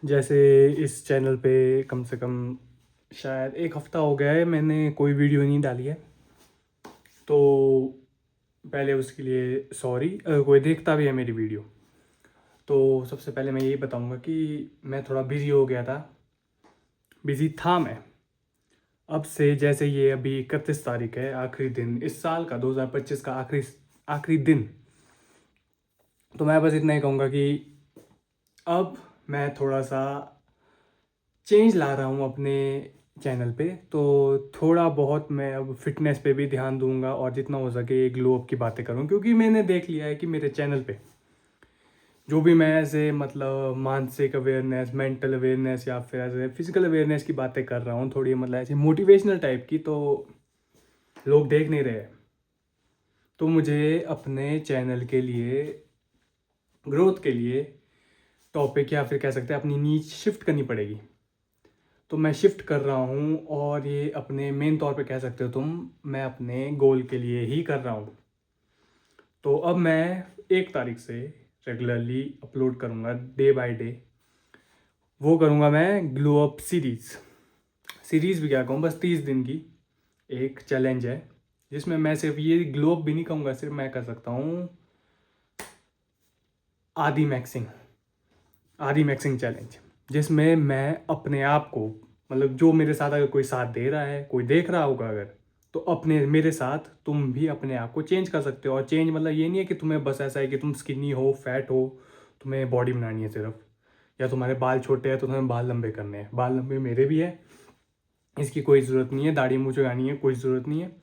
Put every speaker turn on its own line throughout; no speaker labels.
जैसे इस चैनल पे कम से कम शायद एक हफ़्ता हो गया है मैंने कोई वीडियो नहीं डाली है। तो पहले उसके लिए सॉरी, अगर कोई देखता भी है मेरी वीडियो तो सबसे पहले मैं यही बताऊंगा कि मैं थोड़ा बिज़ी हो गया था। बिज़ी था मैं। अब से जैसे ये अभी 31 तारीख है, आखिरी दिन इस साल का 2025 का आखिरी आखिरी दिन। तो मैं बस इतना ही कहूँगा कि अब मैं थोड़ा सा चेंज ला रहा हूँ अपने चैनल पे। तो थोड़ा बहुत मैं अब फिटनेस पे भी ध्यान दूंगा और जितना हो सके ग्लो अप की बातें करूँ, क्योंकि मैंने देख लिया है कि मेरे चैनल पे जो भी मैं ऐसे मतलब मानसिक अवेयरनेस, मेंटल अवेयरनेस या फिर ऐसे फिजिकल अवेयरनेस की बातें कर रहा हूँ, थोड़ी मतलब ऐसी मोटिवेशनल टाइप की, तो लोग देख नहीं रहे। तो मुझे अपने चैनल के लिए ग्रोथ के लिए टॉपिक या फिर कह सकते हैं अपनी नीच शिफ्ट करनी पड़ेगी। तो मैं शिफ्ट कर रहा हूँ और ये अपने मेन तौर पे कह सकते हो तुम, मैं अपने गोल के लिए ही कर रहा हूँ। तो अब मैं 1 तारीख से रेगुलरली अपलोड करूँगा डे बाय डे। वो करूँगा मैं ग्लो अप सीरीज़ भी क्या कहूँ, बस 30 दिन की एक चैलेंज है जिसमें मैं सिर्फ ये ग्लो अप भी नहीं कहूँगा, सिर्फ मैं कर सकता हूँ आदि मैक्सिंग आदि मैक्सिंग चैलेंज, जिसमें मैं अपने आप को मतलब जो मेरे साथ अगर कोई साथ दे रहा है, कोई देख रहा होगा अगर, तो अपने मेरे साथ तुम भी अपने आप को चेंज कर सकते हो। और चेंज मतलब ये नहीं है कि तुम्हें बस ऐसा है कि तुम स्किनी हो, फैट हो, तुम्हें बॉडी बनानी है सिर्फ, या तुम्हारे बाल छोटे हैं तो तुम्हें बाल लंबे करने हैं। बाल लंबे मेरे भी है, इसकी कोई ज़रूरत नहीं है। दाढ़ी मूंछ लगानी है, कोई ज़रूरत नहीं है।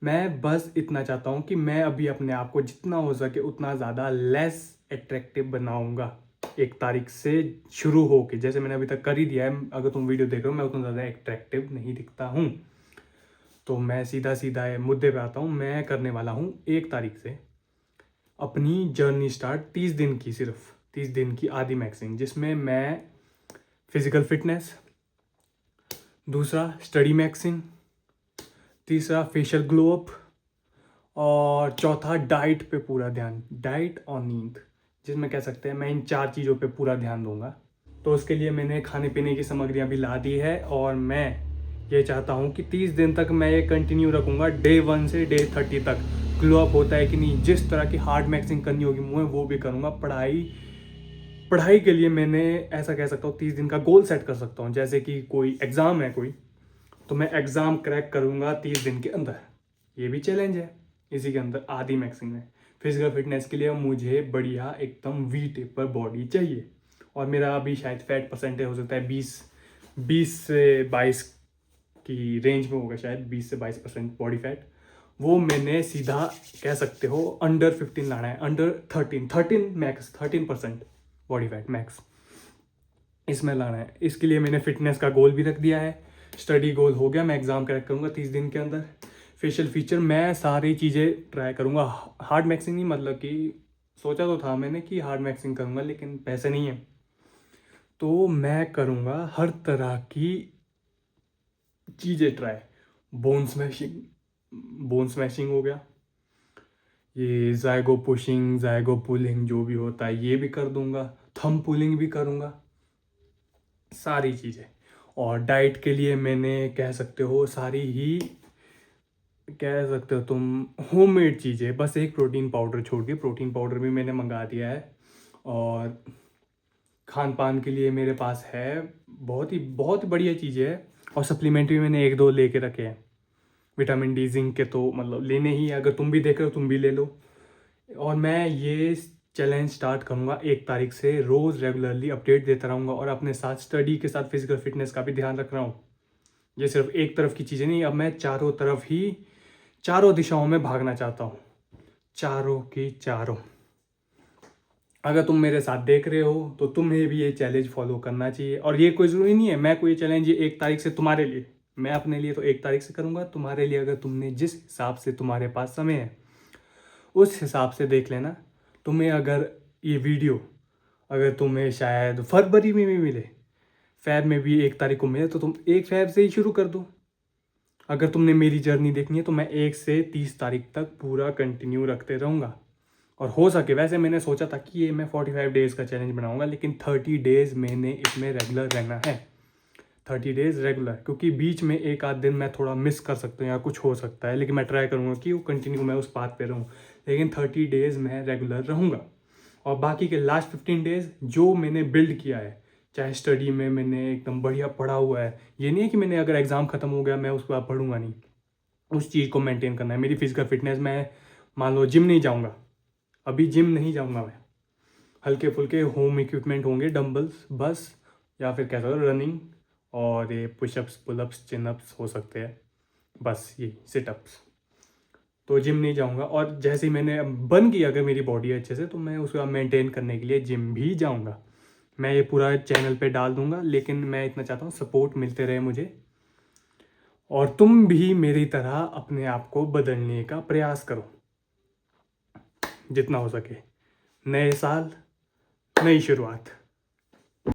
मैं बस इतना चाहता हूँ कि मैं अभी अपने आप को जितना हो सके उतना ज़्यादा लेस एट्रैक्टिव बनाऊँगा। 1 तारीख से शुरू हो के, जैसे मैंने अभी तक कर ही दिया है, अगर तुम वीडियो देख रहे हो, मैं उतना ज़्यादा एट्रैक्टिव नहीं दिखता हूँ। तो मैं सीधा सीधा मुद्दे पे आता हूँ। मैं करने वाला हूँ 1 तारीख से अपनी जर्नी स्टार्ट 30 दिन की, सिर्फ 30 दिन की आदि मैक्सिंग, जिसमें मैं फिजिकल फिटनेस, दूसरा स्टडी मैक्सिंग, तीसरा फेशियल ग्लो अप, और चौथा डाइट पे पूरा ध्यान, डाइट और नींद, जिसमें कह सकते हैं मैं इन 4 चीज़ों पे पूरा ध्यान दूंगा। तो उसके लिए मैंने खाने पीने की सामग्रियाँ भी ला दी है और मैं ये चाहता हूँ कि 30 दिन तक मैं ये कंटिन्यू रखूँगा, डे 1 से डे 30 तक। ग्लो अप होता है कि नहीं, जिस तरह की हार्ड मैक्सिंग करनी होगी मुझे वो भी करूँगा। पढ़ाई पढ़ाई के लिए मैंने ऐसा कह सकता हूँ 30 दिन का गोल सेट कर सकता हूँ। जैसे कि कोई एग्ज़ाम है कोई, तो मैं एग्ज़ाम क्रैक करूँगा 30 दिन के अंदर। ये भी चैलेंज है इसी के अंदर आदि मैक्सिंग में। फिजिकल फिटनेस के लिए मुझे बढ़िया एकदम वी टेपर बॉडी चाहिए, और मेरा अभी शायद फैट परसेंटेज हो सकता है 20 से 22 की रेंज में होगा, शायद 20 से 22% बॉडी फैट। वो मैंने सीधा कह सकते हो अंडर 15 लाना है, under 13 max, 13% body fat max इसमें लाना है। इसके लिए मैंने फिटनेस का गोल भी रख दिया है। स्टडी गोल हो गया, मैं एग्ज़ाम क्रैक करूँगा 30 दिन के अंदर। फेशियल फीचर मैं सारी चीज़ें ट्राई करूँगा। हार्ड मैक्सिंग नहीं, मतलब कि सोचा तो था मैंने कि हार्ड मैक्सिंग करूँगा, लेकिन पैसे नहीं है, तो मैं करूँगा हर तरह की चीज़ें try. Bone smashing bone smashing हो गया, ये जायगो पुशिंग, जायगो पुलिंग जो भी होता है ये भी कर दूंगा, थंब पुलिंग भी करूँगा, सारी चीज़ें। और डाइट के लिए मैंने कह सकते हो सारी ही, कह सकते हो तुम, होममेड चीज़ें, बस एक प्रोटीन पाउडर छोड़ के, प्रोटीन पाउडर भी मैंने मंगा दिया है। और खान पान के लिए मेरे पास है बहुत ही बढ़िया चीज़ें है। और सप्लीमेंट भी मैंने एक दो लेके रखे हैं, विटामिन डी, जिंक के, तो मतलब लेने ही है। अगर तुम भी देख रहे हो तुम भी ले लो। और मैं ये चैलेंज स्टार्ट करूँगा 1 तारीख से, रोज़ रेगुलरली अपडेट देता रहूँगा, और अपने साथ स्टडी के साथ फिजिकल फिटनेस का भी ध्यान रख रहा हूँ। ये सिर्फ एक तरफ की चीज़ें नहीं, अब मैं चारों तरफ ही, चारों दिशाओं में भागना चाहता हूँ, चारों की चारों। अगर तुम मेरे साथ देख रहे हो तो तुम्हें भी ये चैलेंज फॉलो करना चाहिए। और ये कोई ज़रूरी नहीं है मैं कोई चैलेंज ये 1 तारीख से तुम्हारे लिए, मैं अपने लिए तो 1 तारीख से करूँगा, तुम्हारे लिए अगर तुमने जिस हिसाब से तुम्हारे पास समय है उस हिसाब से देख लेना। तुम्हें अगर ये वीडियो, अगर तुम्हें शायद फरवरी में भी मिले, फैब में भी 1 तारीख को मिले, तो तुम 1 फैब से ही शुरू कर दो। अगर तुमने मेरी जर्नी देखनी है तो मैं 1 से 30 तारीख तक पूरा कंटिन्यू रखते रहूँगा। और हो सके, वैसे मैंने सोचा था कि ये मैं 45 डेज़ का चैलेंज बनाऊंगा, लेकिन 30 डेज़ मैंने इसमें रेगुलर रहना है। 30 डेज़ रेगुलर, क्योंकि बीच में एक आध दिन मैं थोड़ा मिस कर सकता हूँ या कुछ हो सकता है, लेकिन मैं ट्राई करूँगा कि वो कंटिन्यू मैं उस बात पे रहूँ। लेकिन 30 डेज़ मैं रेगुलर रहूँगा, और बाकी के लास्ट 15 डेज़ जो मैंने बिल्ड किया है, चाहे स्टडी में मैंने एकदम बढ़िया पढ़ा हुआ है, ये नहीं है कि मैंने अगर एग्ज़ाम ख़त्म हो गया मैं उसके बाद पढ़ूंगा नहीं, उस चीज़ को मेंटेन करना है। मेरी फिजिकल फिटनेस, मैं मान लो जिम नहीं जाऊँगा, अभी जिम नहीं जाऊँगा मैं, हल्के फुल्के होम इक्विपमेंट होंगे, डंबल्स बस, या फिर कह सकते हो रनिंग, और ये पुशअप्स पुलअप्स चिनअप्स हो सकते हैं, बस ये सिटअप्स। तो जिम नहीं जाऊँगा, और जैसे ही मैंने बन गई अगर मेरी बॉडी अच्छे से, तो मैं उसको मेंटेन करने के लिए जिम भी जाऊँगा। मैं ये पूरा चैनल पे डाल दूँगा, लेकिन मैं इतना चाहता हूँ सपोर्ट मिलते रहे मुझे, और तुम भी मेरी तरह अपने आप को बदलने का प्रयास करो जितना हो सके। नए साल, नई शुरुआत।